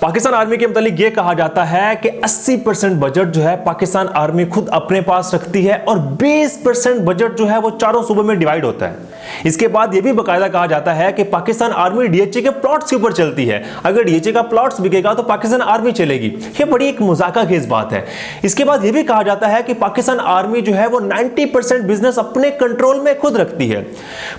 Pakistan army के मुतालिक ये कहा जाता है कि 80% बजट जो है पाकिस्तान आर्मी खुद अपने पास रखती है और 20% बजट जो है वो चारों सूबों में डिवाइड होता है। इसके बाद ये भी बाकायदा कहा जाता है कि पाकिस्तान आर्मी डीएचए के प्लॉट्स के ऊपर चलती है। अगर डीएचए का प्लॉट्स बिकेगा तो पाकिस्तान आर्मी चलेगी। ये बड़ी एक मजाका खेज बात है। इसके बाद ये भी कहा जाता है कि पाकिस्तान आर्मी जो है वो 90% बिजनेस अपने कंट्रोल में खुद रखती है।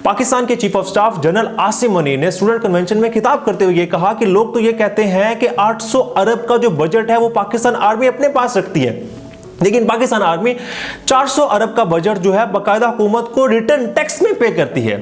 पाकिस्तान के chief of staff general Asim money ने स्टूडेंट कन्वेंशन में खिताब करते हुए ये कहा कि लोग तो ये कहते हैं कि 800 अरब का जो बजट है वो पाकिस्तान आर्मी अपने पास रखती है, लेकिन पाकिस्तान आर्मी 400 अरब का बजट जो है बाकायदा हुकूमत को रिटर्न टैक्स में पे करती है।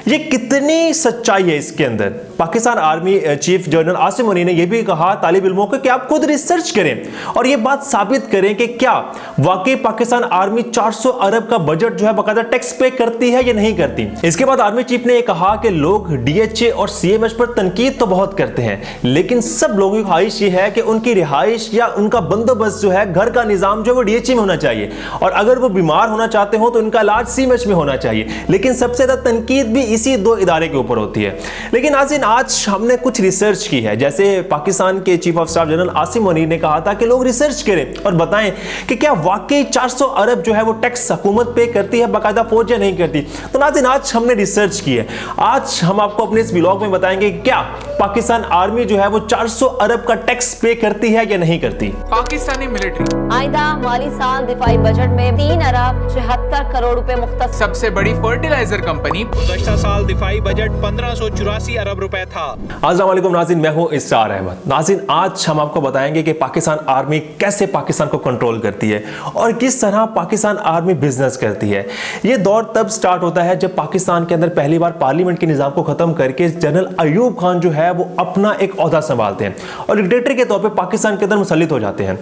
ये कितनी सच्चाई है इसके अंदर। Pakistan army chief general Asim money ने यह भी कहा तालिब इल्मों को कि आप खुद रिसर्च करें और यह बात साबित करें कि क्या वाकई पाकिस्तान आर्मी 400 अरब का बजट जो है बाकायदा टैक्स पे करती है या नहीं करती। इसके बाद आर्मी चीफ ने यह कहा कि लोग डीएचए और सीएमएच पर तनकीद तो बहुत करते हैं, लेकिन सब लोगों की ख्वाहिश यह है कि उनकी रिहाइश या उनका बंदोबस्त जो है, घर का निजाम जो है डीएचए में होना चाहिए, और अगर वो बीमार होना चाहते हो तो उनका इलाज सीएमएच में होना चाहिए। लेकिन सबसे ज्यादा तनकीद भी इसी दो इदारे के ऊपर होती है। लेकिन आज हमने कुछ रिसर्च की है, जैसे पाकिस्तान के chief of staff general Asim money ने कहा था कि लोग रिसर्च करें और बताएं कि क्या वाकई 400 अरब जो है वो टैक्स हुकूमत पे करती है बाकायदा फौज या नहीं करती। तो नाज़रीन आज हमने रिसर्च की है। आज हम आपको अपने इस व्लॉग में बताएंगे कि क्या पाकिस्तान आर्मी जो है वो 400 अरब का टैक्स पे करती है या नहीं करती। पाकिस्तानी मिलिट्री आइंदा माली साल दिफाई बजट में 3 अरब 76 करोड़ रुपए मुख्तस। सबसे बड़ी फर्टिलाइजर कंपनी गुज़श्ता साल दिफाई बजट 1584 अरब रुपए था। अस्सलाम वालेकुम नाज़रीन, मैं हूं इसरार अहमद। नाज़रीन आज हम आपको बताएंगे कि पाकिस्तान आर्मी कैसे पाकिस्तान को कंट्रोल करती है और किस तरह पाकिस्तान आर्मी बिजनेस करती है। ये दौर तब स्टार्ट होता है जब पाकिस्तान के अंदर पहली बार पार्लियामेंट के निज़ाम को खत्म करके जनरल अयूब खान जो है वो अपना एक ओहदा संभालते हैं और डिक्टेटर के तौर पे पाकिस्तान के अंदर मुसल्लित हो जाते हैं।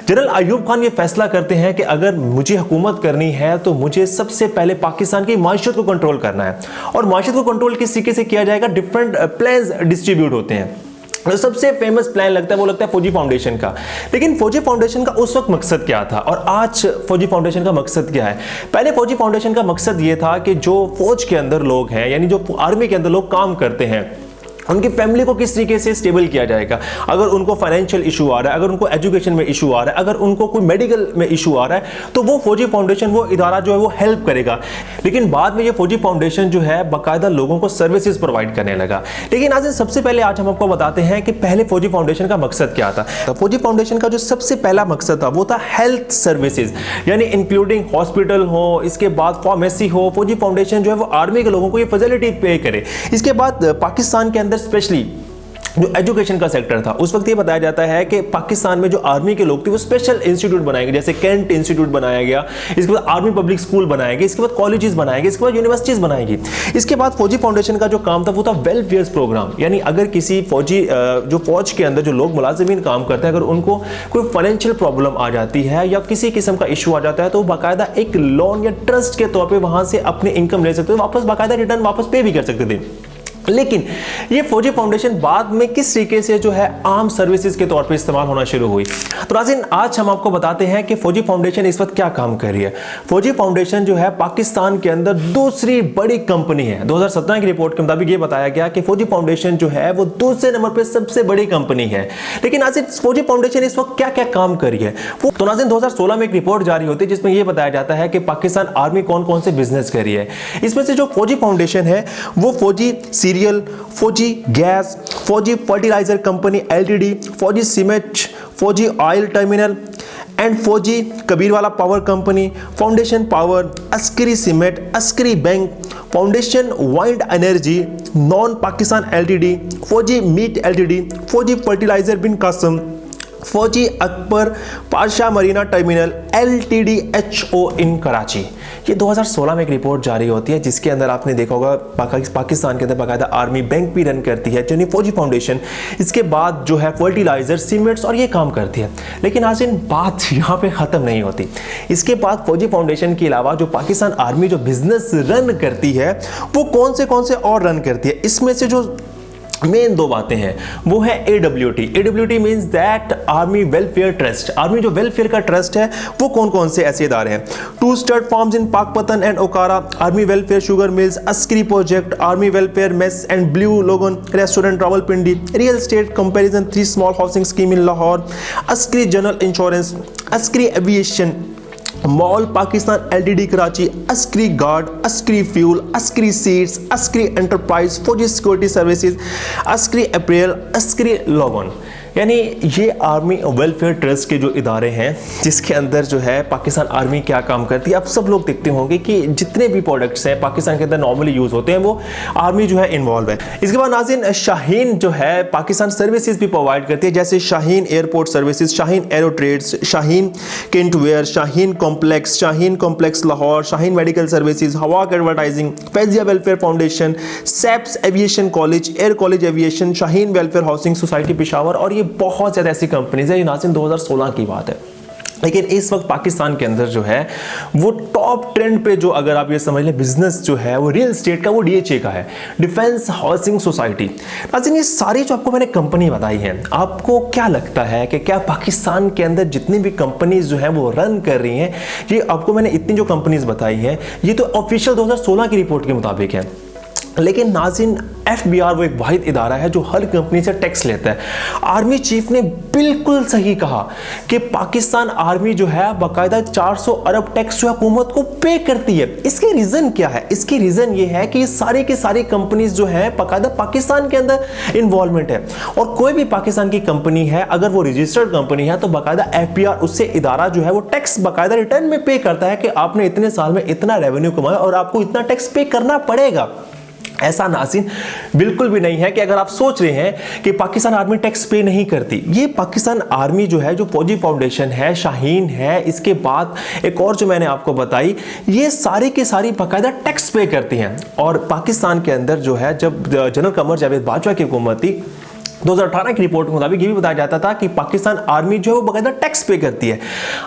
जनरल अयूब खान ये फैसला करते हैं कि अगर मुझे हुकूमत करनी है तो मुझे सबसे पहले पाकिस्तान की माशत को कंट्रोल करना है। और माशत को कंट्रोल किस तरीके से किया जाएगा, डिफरेंट प्लान्स डिस्ट्रीब्यूट होते हैं। जो सबसे फेमस प्लान लगता है वो लगता है फौजी फाउंडेशन का। लेकिन फौजी फाउंडेशन का उस वक्त मकसद क्या था और आज फौजी फाउंडेशन का मकसद क्या है। पहले फौजी फाउंडेशन का मकसद ये था कि जो फौज के अंदर लोग हैं, यानी जो आर्मी के अंदर लोग काम करते हैं, उनकी फैमिली को किस तरीके से स्टेबल किया जाएगा। अगर उनको फाइनेंशियल इशू आ रहा है, अगर उनको एजुकेशन में इशू आ रहा है, अगर उनको कोई मेडिकल में इशू आ रहा है, तो वो फौजी फाउंडेशन वो इदारा जो है वो हेल्प करेगा। लेकिन बाद में ये फौजी फाउंडेशन जो है बाकायदा लोगों को सर्विसेज प्रोवाइड करने लगा। लेकिन आज सबसे पहले आज हम आपको बताते हैं कि पहले फौजी फाउंडेशन का मकसद क्या था। तो फौजी फाउंडेशन का जो सबसे पहला मकसद था वो था हेल्थ सर्विसेज, यानी इंक्लूडिंग हॉस्पिटल हो, इसके बाद फार्मेसी हो। फौजी फाउंडेशन जो है वो आर्मी के लोगों को ये फैसिलिटी पे करे। इसके बाद पाकिस्तान के अंदर स्पेशली जो एजुकेशन का सेक्टर था, उस वक्त ये बताया जाता है कि पाकिस्तान में जो आर्मी के लोग थे वो स्पेशल इंस्टीट्यूट बनाए गए, जैसे कैंट इंस्टीट्यूट बनाया गया, इसके बाद आर्मी पब्लिक स्कूल बनाए गए, इसके बाद कॉलेजेस बनाए गए, इसके बाद यूनिवर्सिटीज बनाएगी। इसके बाद फौजी फाउंडेशन का जो काम था वो था वेलफेयर प्रोग्राम, यानी अगर किसी फौजी जो फौज के अंदर जो लोग मुलाजिमीन काम करते हैं, अगर उनको कोई फाइनेंशियल प्रॉब्लम आ जाती है या किसी किस्म का इशू आ जाता है तो बाकायदा एक लोन या ट्रस्ट के तौर पर वहां से अपनी इनकम ले सकते थे, वापस बाकायदा रिटर्न वापस पे भी कर सकते थे। लेकिन ये फौजी फाउंडेशन बाद में किस तरीके से जो है आर्म सर्विसेज के तौर पे इस्तेमाल होना शुरू हुई। तो नाज़रीन आज हम आपको बताते हैं कि फौजी फाउंडेशन इस वक्त क्या काम कर रही है। फौजी फाउंडेशन जो है पाकिस्तान के अंदर दूसरी बड़ी कंपनी है। 2017 की रिपोर्ट के मुताबिक ये बताया गया कि फौजी फाउंडेशन जो है वो दूसरे नंबर पर सबसे बड़ी कंपनी है। लेकिन नाज़रीन फौजी फाउंडेशन इस वक्त क्या क्या काम कर रही है। तो नाज़रीन 2016 में एक रिपोर्ट जारी होती है जिसमें यह बताया जाता है कि पाकिस्तान आर्मी कौन कौन से बिजनेस कर रही है। इसमें से जो फौजी फाउंडेशन है वो फौजी फौजी गैस, फौजी फर्टिलाइजर कंपनी एलटीडी, फौजी सीमेंट, फौजी ऑयल टर्मिनल एंड फौजी Kabirwala power company, foundation power, Askari cement, Askari bank, foundation wind energy, non Pakistan LTD, फौजी मीट एलटीडी, फौजी फर्टिलाइजर बिन कासम, फौजी अकबर पाशा मरीना टर्मिनल LTDHO इन कराची। ये 2016 में एक रिपोर्ट जारी होती है जिसके अंदर आपने देखा होगा पाकिस्तान के अंदर बाकायदा आर्मी बैंक भी रन करती है, यानी फौजी फाउंडेशन। इसके बाद जो है फर्टिलाइजर, सीमेंट्स और ये काम करती है। लेकिन आज इन बात यहाँ पे ख़त्म नहीं होती। इसके बाद फौजी फाउंडेशन के अलावा जो पाकिस्तान आर्मी जो बिजनेस रन करती है वो कौन से और रन करती है। इसमें से जो मेन दो बातें हैं, वो है AWT। AWT means that army welfare trust. Army जो वेलफेयर का ट्रस्ट है वो कौन कौन से ऐसे इदारे हैं? 2 stud farms in Pakpattan and Okara, army welfare sugar mills, Askari project, army welfare mess and blue lagoon restaurant Rawalpindi, real estate comparison 3 small housing scheme in Lahore, Askari general insurance, Askari aviation, mall Pakistan LTD Karachi, Askari guard, Askari fuel, Askari seeds, Askari enterprise, फौजी security services, Askari अप्रैल, Askari logon. यानी ये army welfare trust के जो इदारे हैं जिसके अंदर जो है पाकिस्तान आर्मी क्या काम करती है। आप सब लोग देखते होंगे कि जितने भी प्रोडक्ट्स हैं पाकिस्तान के अंदर नॉर्मली यूज़ होते हैं वो आर्मी जो है इन्वॉल्व है। इसके बाद नाज़रीन शाहीन जो है पाकिस्तान सर्विसेज भी प्रोवाइड करती है, जैसे Shaheen airport services, Shaheen aero trades, Shaheen knitwear, Shaheen complex Lahore, Shaheen medical services, hawk advertising, Fazaia welfare foundation, सेप्स aviation college, air college aviation, Shaheen welfare housing society Peshawar, और ये बहुत ज़्यादा ऐसी कंपनीज है। ये नाज़रीन 2016 की बात है, लेकिन इस वक्त पाकिस्तान के अंदर जो है वो टॉप ट्रेंड पे जो अगर आप ये समझ लें बिजनेस जो है वो रियल एस्टेट का, वो DHA का है, डिफेंस हाउसिंग सोसाइटी। नाज़रीन ये सारी जो आपको मैंने कंपनी बताई है, आपको क्या लगता है कि क्या पाकिस्तान के अंदर जितनी भी कंपनीज जो है वो रन कर रही हैं, ये आपको मैंने इतनी जो कंपनीज बताई हैं ये तो ऑफिशियल 2016 की रिपोर्ट के मुताबिक है, लेकिन नाज़रीन FBR वो एक वाहिद इदारा है जो हर कंपनी से टैक्स लेता है। आर्मी चीफ ने बिल्कुल सही कहा कि पाकिस्तान आर्मी जो है बाकायदा 400 अरब टैक्स जो हुकूमत को पे करती है। इसके रीज़न क्या है? इसकी रीज़न ये है कि सारी की सारी कंपनीज जो है बाकायदा पाकिस्तान के अंदर इन्वॉल्वमेंट है, और कोई भी पाकिस्तान की कंपनी है अगर वो रजिस्टर्ड कंपनी है तो बाकायदा FBR उससे इदारा जो है वो टैक्स बाकायदा रिटर्न में पे करता है कि आपने इतने साल में इतना रेवेन्यू कमाया और आपको इतना टैक्स पे करना पड़ेगा। ऐसा नाज़रीन बिल्कुल भी नहीं है कि अगर आप सोच रहे हैं कि पाकिस्तान आर्मी टैक्स पे नहीं करती। ये पाकिस्तान आर्मी जो है, जो फौजी फाउंडेशन है, शाहीन है, इसके बाद एक और जो मैंने आपको बताई, ये सारी की सारी बाकायदा टैक्स पे करती हैं। और पाकिस्तान के अंदर जो है जब जनरल कमर जावेद बाजवा की हुकूमत थी 2018 की रिपोर्ट के मुताबिक ये भी बताया जाता था कि पाकिस्तान आर्मी जो है वो बाकायदा टैक्स पे करती है।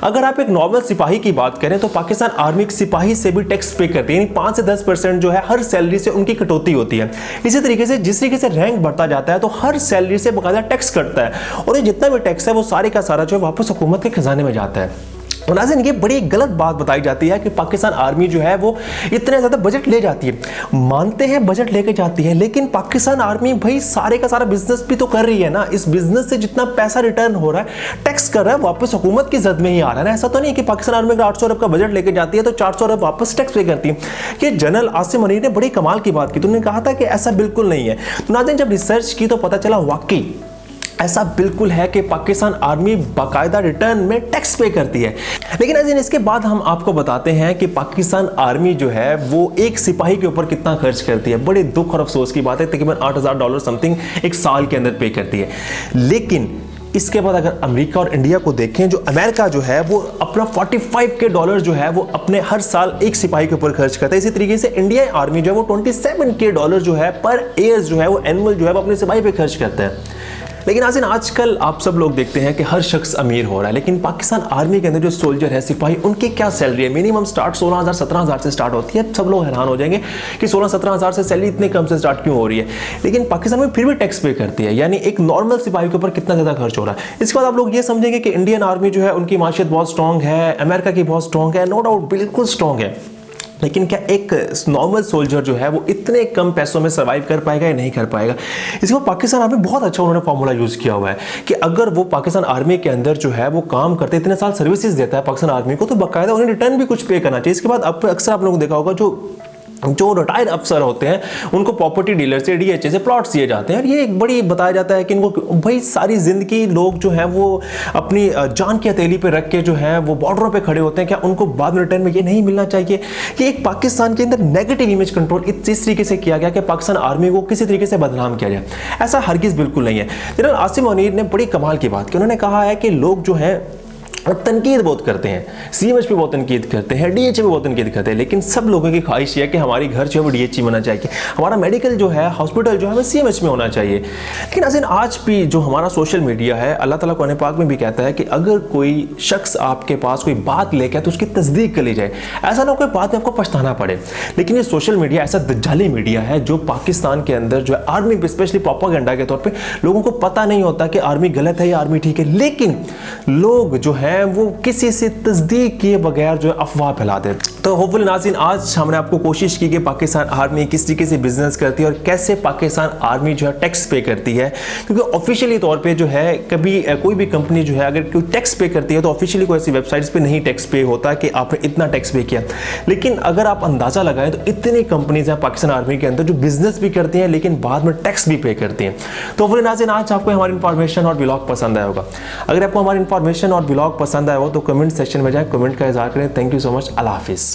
अगर आप एक नॉर्मल सिपाही की बात करें तो पाकिस्तान आर्मी एक सिपाही से भी टैक्स पे करती है, यानी 5 से 10% जो है हर सैलरी से उनकी कटौती होती है। इसी तरीके से जिस तरीके से रैंक बढ़ता जाता है तो हर सैलरी से बाकायदा टैक्स कटता है, और ये जितना भी टैक्स है वो सारे का सारा जो है वापस हुकूमत के खजाने में जाता है। और नाज़रीन ये बड़ी गलत बात बताई जाती है कि पाकिस्तान आर्मी जो है वो इतने ज़्यादा बजट ले जाती है। मानते हैं बजट लेके जाती है, लेकिन पाकिस्तान आर्मी भाई सारे का सारा बिजनेस भी तो कर रही है ना। इस बिजनेस से जितना पैसा रिटर्न हो रहा है, टैक्स कर रहा है, वापस हुकूमत की जद में ही आ रहा है ना। ऐसा तो नहीं कि पाकिस्तान आर्मी अगर 800 अरब का बजट लेके जाती है तो 400 अरब वापस टैक्स पे करती है। कि जनरल आसिम मुनीर ने बड़ी कमाल की बात की, तो उन्होंने कहा था कि ऐसा बिल्कुल नहीं है। तो नाज़रीन जब रिसर्च की तो पता चला वाकई ऐसा बिल्कुल है कि पाकिस्तान आर्मी बाकायदा रिटर्न में टैक्स पे करती है। लेकिन नाज़रीन इसके बाद हम आपको बताते हैं कि पाकिस्तान आर्मी जो है वो एक सिपाही के ऊपर कितना खर्च करती है। बड़े दुख और अफसोस की बात है, तकरीबन $8,000 समथिंग एक साल के अंदर पे करती है। लेकिन इसके बाद अगर अमेरिका और इंडिया को देखें, जो अमेरिका जो है वो अपना $45K जो है वो अपने हर साल एक सिपाही के ऊपर खर्च करता है। इसी तरीके से इंडियन आर्मी जो है वो $27K जो है पर ईयर जो है वो एनुअल जो है वो अपने सिपाही पे खर्च करता है। लेकिन आजकल आप सब लोग देखते हैं कि हर शख्स अमीर हो रहा है, लेकिन पाकिस्तान आर्मी के अंदर जो सोल्जर है, सिपाही, उनकी क्या सैलरी है? मिनिमम स्टार्ट 16,000 17,000 से स्टार्ट होती है। सब लोग हैरान हो जाएंगे कि 16-17,000 से सैलरी इतने कम से स्टार्ट क्यों हो रही है, लेकिन पाकिस्तान में फिर भी टैक्स पे करती है। यानी एक नॉर्मल सिपाही के ऊपर कितना ज़्यादा खर्च हो रहा है। इसके बाद आप लोग ये समझेंगे कि इंडियन आर्मी जो है उनकी माशियत बहुत स्ट्रॉन्ग है, अमेरिका की बहुत स्ट्रॉन्ग है, नो डाउट बिल्कुल स्ट्रॉन्ग है। लेकिन क्या एक नॉर्मल सोल्जर जो है वो इतने कम पैसों में सर्वाइव कर पाएगा या नहीं कर पाएगा? इसको पाकिस्तान आर्मी बहुत अच्छा उन्होंने फॉर्मूला यूज़ किया हुआ है कि अगर वो पाकिस्तान आर्मी के अंदर जो है वो काम करते, इतने साल सर्विसेज देता है पाकिस्तान आर्मी को, तो बाकायदा उन्हें रिटर्न भी कुछ पे करना चाहिए। इसके बाद अब अक्सर आप लोगों ने देखा होगा जो रिटायर्ड अफसर होते हैं उनको प्रॉपर्टी डीलर से, DHA से प्लॉट्स दिए जाते हैं। ये एक बड़ी बताया जाता है कि इनको भाई सारी ज़िंदगी लोग जो हैं वो अपनी जान की हथेली पे रख के जो है वो बॉर्डरों पे खड़े होते हैं, क्या उनको बाद में रिटर्न में ये नहीं मिलना चाहिए? ये एक पाकिस्तान के अंदर नेगेटिव इमेज कंट्रोल इस तरीके से किया गया कि पाकिस्तान आर्मी को किसी तरीके से बदनाम किया जाए। ऐसा हरगिज़ बिल्कुल नहीं है। जनरल आसिम मुनीर ने बड़ी कमाल की बात की, उन्होंने कहा है कि लोग जो हैं और तनकीद बहुत करते हैं, सीएमएच पे बहुत तनकीद करते हैं, डीएचए पे बहुत तनकीद करते हैं, लेकिन सब लोगों की ख्वाहिश है कि हमारी घर जो है वो डीएचए में होना चाहिए, हमारा मेडिकल जो है हॉस्पिटल जो है वो सीएमएच में होना चाहिए। लेकिन नाज़रीन आज भी जो हमारा सोशल मीडिया है, अल्लाह ताला कुरान पाक में भी कहता है कि अगर कोई शख्स आपके पास कोई बात लेके आए तो उसकी तस्दीक कर ली जाए, ऐसा ना कोई बात में आपको पछताना पड़े। लेकिन ये सोशल मीडिया ऐसा दज्जाली मीडिया है जो पाकिस्तान के अंदर जो है आर्मी पे स्पेशली प्रोपेगेंडा के तौर पे लोगों को पता नहीं होता कि आर्मी गलत है या आर्मी ठीक है, लेकिन लोग जो है वो किसी से तस्दीक किए बगैर जो है अफवाह फैला देते। तो होपफुली नाज़रीन आज हमने आपको कोशिश की कि पाकिस्तान आर्मी किस तरीके से बिजनेस करती है और कैसे पाकिस्तान आर्मी जो है टैक्स पे करती है, क्योंकि ऑफिशियली तौर पे जो है कभी कोई भी कंपनी जो है अगर कोई टैक्स पे करती है तो ऑफिशियली कोई ऐसी वेबसाइट्स पे नहीं टैक्स पे होता कि आपने इतना टैक्स पे किया। लेकिन अगर आप अंदाजा लगाएं तो इतनी कंपनीज हैं पाकिस्तान आर्मी के अंदर जो बिजनेस भी करती हैं लेकिन बाद में टैक्स भी पे करती हैं। तो होपफुली नाज़रीन आज आपको हमारी इंफॉर्मेशन और ब्लॉग पसंद आया होगा। अगर आपको हमारी इंफॉर्मेशन और ब्लॉग पसंद आया हो तो कमेंट सेक्शन में जाएं, कमेंट का इज़हार करें। Thank you so much. अल्लाह हाफिज़।